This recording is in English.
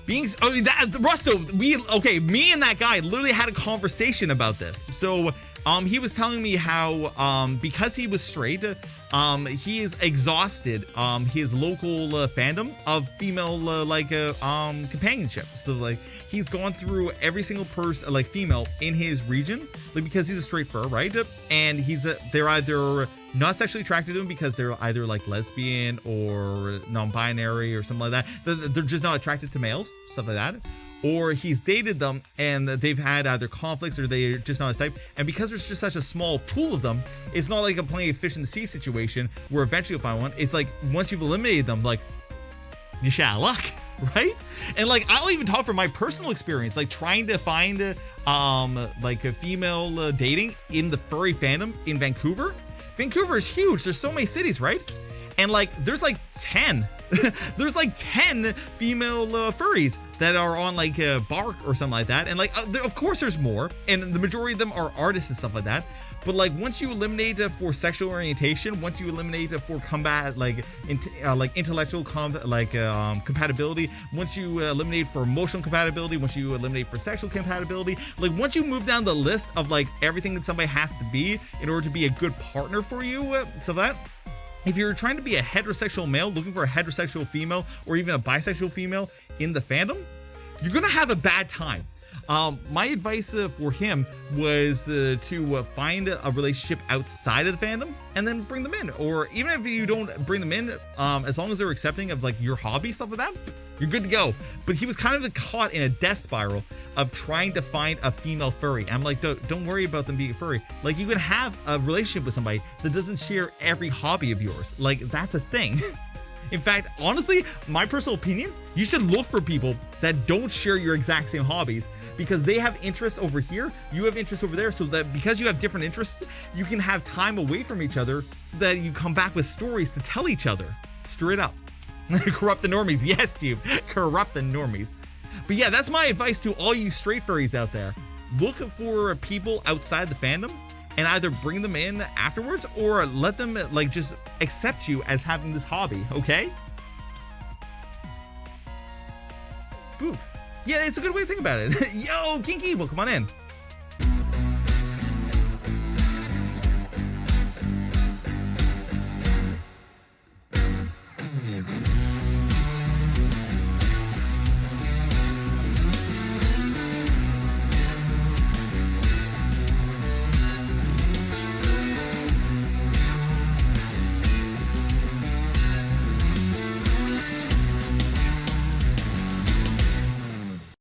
Rusto, me and that guy literally had a conversation about this. So he was telling me how because he was straight, he is exhausted his local fandom of female companionship. So like he's gone through every single person, like female in his region, like because he's a straight fur, right? And they're either not sexually attracted to him because they're either like lesbian or non-binary or something like that. They're just not attracted to males, stuff like that. Or he's dated them and they've had either conflicts or they're just not his type. And because there's just such a small pool of them, it's not like a plenty of fish in the sea situation where eventually you'll find one. It's like once you've eliminated them, like you shall luck, right? And like I'll even talk from my personal experience, like trying to find like a female dating in the furry fandom in Vancouver. Vancouver is huge. There's so many cities, right? And like there's like 10 there's like 10 female furries that are on like Bark or something like that. And like of course there's more, and the majority of them are artists and stuff like that. But like once you eliminate for sexual orientation, once you eliminate for combat intellectual compatibility, once you eliminate for emotional compatibility, once you eliminate for sexual compatibility, like once you move down the list of like everything that somebody has to be in order to be a good partner for you, so that if you're trying to be a heterosexual male looking for a heterosexual female or even a bisexual female in the fandom, you're gonna have a bad time. My advice for him was to find a relationship outside of the fandom and then bring them in. Or even if you don't bring them in, as long as they're accepting of like your hobby, stuff like that, you're good to go. But he was kind of caught in a death spiral of trying to find a female furry. I'm like, don't worry about them being a furry. Like you can have a relationship with somebody that doesn't share every hobby of yours. Like that's a thing. In fact, honestly, my personal opinion, you should look for people that don't share your exact same hobbies, because they have interests over here, you have interests over there, so that because you have different interests, you can have time away from each other so that you come back with stories to tell each other. Straight up. Corrupt the normies. Yes, Steve. Corrupt the normies. But yeah, that's my advice to all you straight furries out there. Look for people outside the fandom and either bring them in afterwards or let them like just accept you as having this hobby, okay? Ooh. Yeah, it's a good way to think about it. Yo, Kinky, well, come on in.